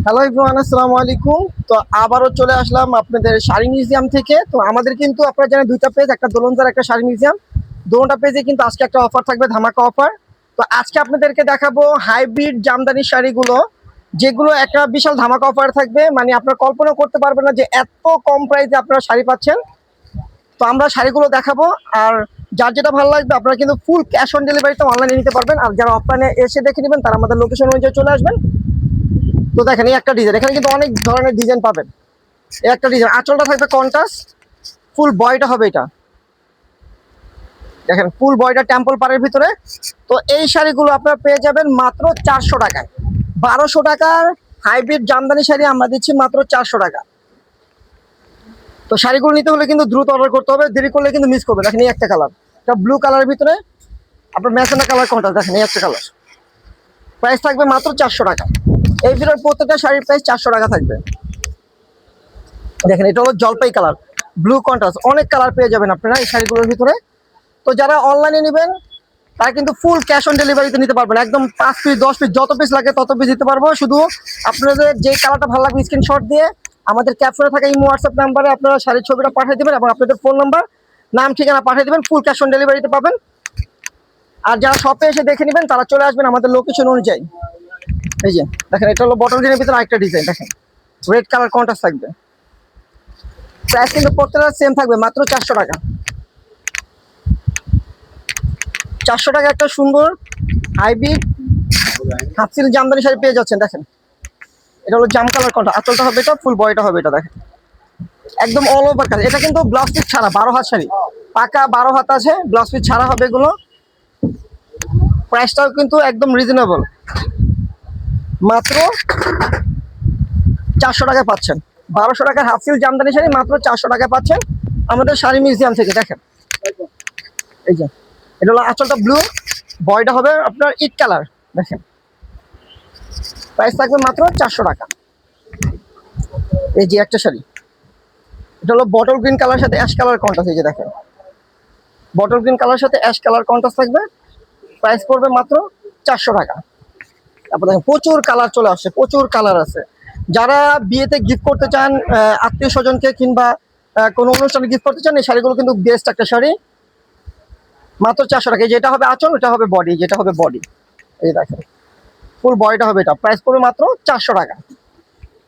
Hello everyone, আসসালামু আলাইকুম। তো আবারও চলে আসলাম আপনাদের শাড়ি মিউজিয়াম থেকে। তো আমাদের কিন্তু আপনারা জানেন দুইটা পেজ, একটা দোলনজার, একটা শাড়ি মিউজিয়াম। দোনোটা পেজে কিন্তু আজকে একটা অফার থাকবে, ধামাকা অফার। তো আজকে আপনাদেরকে দেখাবো হাইব্রিড জামদানি শাড়িগুলো, যেগুলো একটা বিশাল ধামাকা অফার থাকবে। মানে আপনারা কল্পনা করতে পারবেন না যে এত কম প্রাইসে আপনারা শাড়ি পাচ্ছেন। তো আমরা শাড়িগুলো দেখাবো, আর যার যেটা ভালো লাগবে আপনারা কিন্তু ফুল ক্যাশ অন ডেলিভারিতে অনলাইনে নিতে পারবেন। আর যারা অফলাইনে এসে দেখে নেবেন তারা আমাদের লোকেশন অনুযায়ী চলে আসবেন। তো দেখেন এই একটা ডিজাইন, এখানে কিন্তু অনেক ধরনের ডিজাইন পাবেন। এই একটা ডিজাইন, আঁচলটা থাকবে কন্ট্রাস্ট, ফুল বয়টা হবে এটা। দেখেন ফুল বয়টা টেম্পল পাড়ের ভিতরে। তো এই শাড়িগুলো আপনারা পেয়ে যাবেন মাত্র 400 টাকায়। 1200 টাকার হাইব্রিড জামদানি শাড়ি আমরা দিচ্ছি মাত্র 400 টাকা। তো শাড়িগুলো নিতে হলে কিন্তু দ্রুত অর্ডার করতে হবে, দেরি করলে কিন্তু মিস করবে। দেখেন এই একটা কালার, এটা ব্লু কালারের ভিতরে আপনার ম্যাজেন্টা কালার কন্ট্রাস্ট। দেখেন এই একটা কালার, প্রাইস থাকবে মাত্র 400 টাকা। এই ভিতরে প্রত্যেকটা শাড়ির প্রাইস 400 টাকা থাকবে। দেখেন এটা হলো জলপাই কালার, ব্লু কন্ট্রাস্ট, অনেক কালার পেয়ে যাবেন আপনারা এই শাড়িগুলোর ভিতরে। তো যারা অনলাইনে নেবেন তারা কিন্তু ফুল ক্যাশ অন ডেলিভারিতে নিতে পারবেন, একদম 5 পিস 10 পিস যত পিস লাগে তত পিস দিতে পারবো। শুধু আপনাদের যে কালারটা ভালো লাগবে স্ক্রিনশট দিয়ে আমাদের ক্যাপশনে থাকা ইমো হোয়াটসঅ্যাপ নাম্বারে আপনারা শাড়ির ছবিটা পাঠিয়ে দেবেন এবং আপনাদের ফোন নাম্বার, নাম, ঠিকানা পাঠিয়ে দেবেন, ফুল ক্যাশ অন ডেলিভারিতে পাবেন। আর যারা শপে এসে দেখে নেবেন তারা চলে আসবেন আমাদের লোকেশন অনুযায়ী। এই যে দেখেন এটা হলো বটল গ্রিনের ভিতরে আরেকটা ডিজাইন, দেখেন রেড কালার কন্ট্রাস্ট থাকবে। প্রাইস কিন্তু প্রত্যেকটা সেম থাকবে, মাত্র 400 টাকা। 400 টাকা একটা সুন্দর হাইব্রিড হাফসিল জামদানি শাড়ি পেয়ে যাচ্ছেন। দেখেন এটা হলো জাম কালার কন্ট্রাস্ট, আঁচলটা হবে এটা, ফুল বয়টা হবে এটা। দেখেন একদম অল ওভার কাজ। এটা কিন্তু ব্লাউজ পিস ছাড়া 12 হাত শাড়ি, পাকা 12 হাত আছে, ব্লাউজ পিস ছাড়া হবে এগুলো। প্রাইসটাও কিন্তু একদম রিজনেবল, মাত্র 400 টাকায় পাচ্ছেন। 1200 টাকার হাফসিল জামদানি শাড়ি মাত্র 400 টাকায় পাচ্ছেন আমাদের শাড়ি মিউজিয়াম থেকে। দেখেন এই যে এটা হলো আঁচলটা ব্লু, বয়টা হবে আপনার ইট কালার। দেখেন প্রাইস থাকবে মাত্র 400 টাকা। এই যে একটা শাড়ি, এটা হলো বটল গ্রিন কালার সাথে অ্যাশ কালার কন্ট্রাস্ট। এই যে দেখেন বটল গ্রিন কালার সাথে অ্যাশ কালার কন্ট্রাস্ট থাকবে, প্রাইস পড়বে মাত্র 400 টাকা। তারপর দেখেন প্রচুর কালার চলে আসছে, প্রচুর কালার আছে। যারা বিয়েতে গিফট করতে চান আত্মীয় স্বজনকে কিংবা কোনো অনুষ্ঠানে গিফট করতে চান, এই শাড়িগুলো কিন্তু বেস্ট একটা শাড়ি, মাত্র 400 টাকা। যেটা হবে আঁচল, এটা হবে বডি, যেটা হবে বডি। এই দেখেন ফুল বডিটা হবে এটা, প্রাইস পড়বে মাত্র 400 টাকা।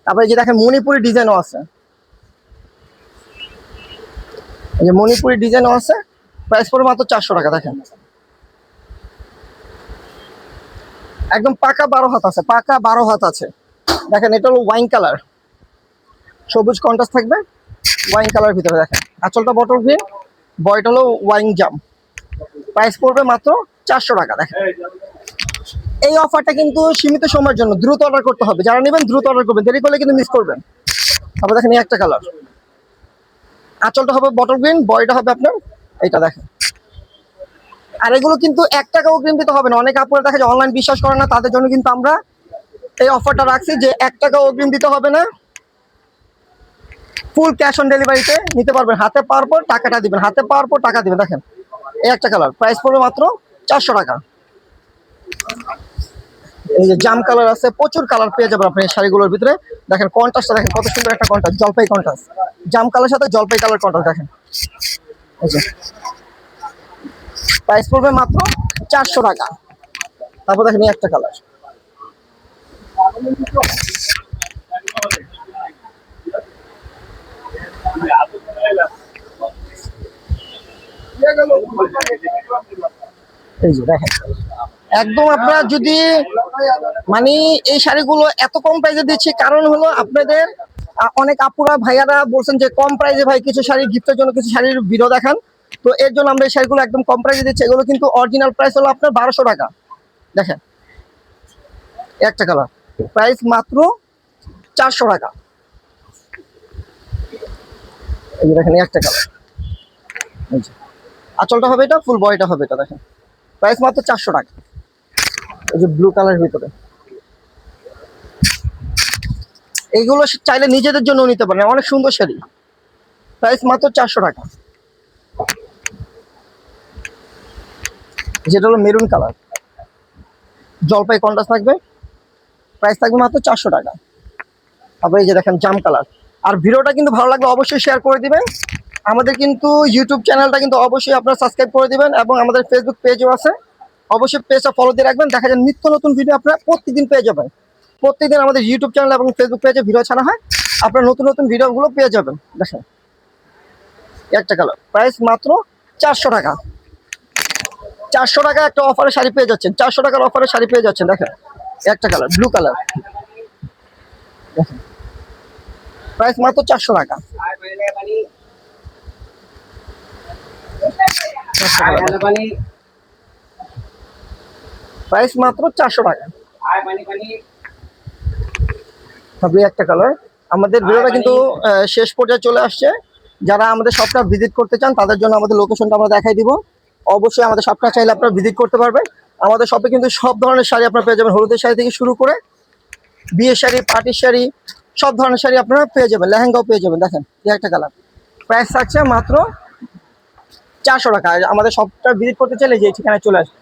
তারপরে যে দেখেন মণিপুরি ডিজাইনও আছে, এই যে মণিপুরি ডিজাইনও আছে, প্রাইস পড়বে মাত্র 400 টাকা। দেখেন একদম পাকা 12 হাত আছে, পাকা 12 হাত আছে। দেখেন এটা হলো ওয়াইন কালার, সবুজ কন্ট্রাস্ট থাকবে ওয়াইন কালার ভিতরে। দেখেন আঁচলটা বটল গ্রিন, বয়টা হলো ওয়াইন জাম, প্রাইস পড়বে মাত্র 400 টাকা। দেখেন এই অফারটা কিন্তু সীমিত সময়ের জন্য, দ্রুত অর্ডার করতে হবে। যারা নেবেন দ্রুত অর্ডার করবেন, দেরি করলে কিন্তু মিস করবেন। তারপর দেখেন এই একটা কালার, আঁচলটা হবে বটল গ্রিন, বয়টা হবে আপনার এইটা। দেখেন আর এগুলো কিন্তু 1 টাকা অগ্রিম দিতে হবে না। অনেক আপনারা দেখা যায় অনলাইন বিশ্বাস করে না, তাদের জন্য কিন্তু আমরা এই অফারটা রাখছি যে 1 টাকা অগ্রিম দিতে হবে না, ফুল ক্যাশ অন ডেলিভারিতে নিতে পারবেন। হাতে পাওয়ার পর টাকাটা দিবেন, হাতে পাওয়ার পর টাকা দিবেন। দেখেন এই একটা কালার, প্রাইস পড়বে মাত্র 400 টাকা। এই যে জাম কালার আছে, প্রচুর কালার পেয়ে যাবেন আপনি এই শাড়িগুলোর ভিতরে। দেখেন কন্ট্রাস্টটা দেখেন কত সুন্দর একটা কন্ট্রাস্ট, জলপাই কন্ট্রাস্ট, জাম কালার সাথে জলপাই কালার কন্ট্রাস্ট। দেখেন এই যে প্রাইস পড়বে মাত্র 400 টাকা। তারপর দেখেন এই একটা কালার, এই যে দেখেন একদম আপনারা যদি মানে এই শাড়িগুলো এত কম প্রাইসে দিচ্ছি কারণ হলো আপনাদের অনেক আপুরা ভাইয়ারা বলছেন যে কম প্রাইসে ভাই কিছু শাড়ি গিফটের জন্য কিছু শাড়ির ভিডিও দেখান। তো এর জন্য আমরা এই শাড়িগুলো একদম কম প্রাইসে দিচ্ছি। এগুলো কিন্তু অরিজিনাল প্রাইস হলো আপনার 1200 টাকা। দেখেন একটা কালার, প্রাইস মাত্র 400 টাকা। এই যে দেখেন একটা কালার, এই যে আঁচলটা হবে এটা, ফুল বডিটা হবে এটা। দেখেন প্রাইস মাত্র 400 টাকা। এই যে ব্লু কালারের ভিতরে, এইগুলো চাইলে নিজেদের জন্য নিতে পারেন, অনেক সুন্দর শাড়ি, প্রাইস মাত্র 400 টাকা। যেটা হলো মেরুন কালার, জলপাই কন্ট্রাস্ট থাকবে, প্রাইস থাকবে মাত্র 400 টাকা। তারপরে এই যে দেখেন জাম কালার। আর ভিডিওটা কিন্তু ভালো লাগলে অবশ্যই শেয়ার করে দিবেন। আমাদের কিন্তু ইউটিউব চ্যানেলটা কিন্তু অবশ্যই আপনারা সাবস্ক্রাইব করে দিবেন এবং আমাদের ফেসবুক পেজও আছে, অবশ্যই পেজটা ফলো দিয়ে রাখবেন। দেখা যায় নিত্য নতুন ভিডিও আপনারা প্রতিদিন পেয়ে যাবেন। প্রত্যেকদিন আমাদের ইউটিউব চ্যানেল এবং ফেসবুক পেজে ভিডিও ছাড়া হয়, আপনারা নতুন নতুন ভিডিওগুলো পেয়ে যাবেন। দেখেন একটা কালার, প্রাইস মাত্র 400 টাকা। 400 টাকা একটা অফারে শাড়ি পেয়ে যাচ্ছেন, 400 টাকার অফারে শাড়ি পেয়ে যাচ্ছেন। দেখেন একটা কালার ব্লু কালার, দেখেন প্রাইস মাত্র 400 টাকা। 400 টাকা। প্রাইস মাত্র 400 টাকা। তবে একটা কালার। আমাদের ভিডিওটা কিন্তু শেষ পর্যায়ে চলে আসছে। যারা আমাদের শপটা ভিজিট করতে চান তাদের জন্য আমাদের লোকেশনটা আমরা দেখাই দিব। অবশ্যই আমাদের শপটা চাইলে আপনারা ভিজিট করতে পারবেন। আমাদের শপে কিন্তু সব ধরনের শাড়ি আপনারা পেয়ে যাবেন, হলুদের শাড়ি থেকে শুরু করে বিয়ের শাড়ি, পার্টির শাড়ি, সব ধরনের শাড়ি আপনারা পেয়ে যাবেন, লেহেঙ্গাও পেয়ে যাবেন। দেখেন এই একটা কালার, প্রাইস থাকছে মাত্র 400 টাকা। আর আমাদের শপটা ভিজিট করতে চাইলে যে ঠিকানায় চলে আসবে।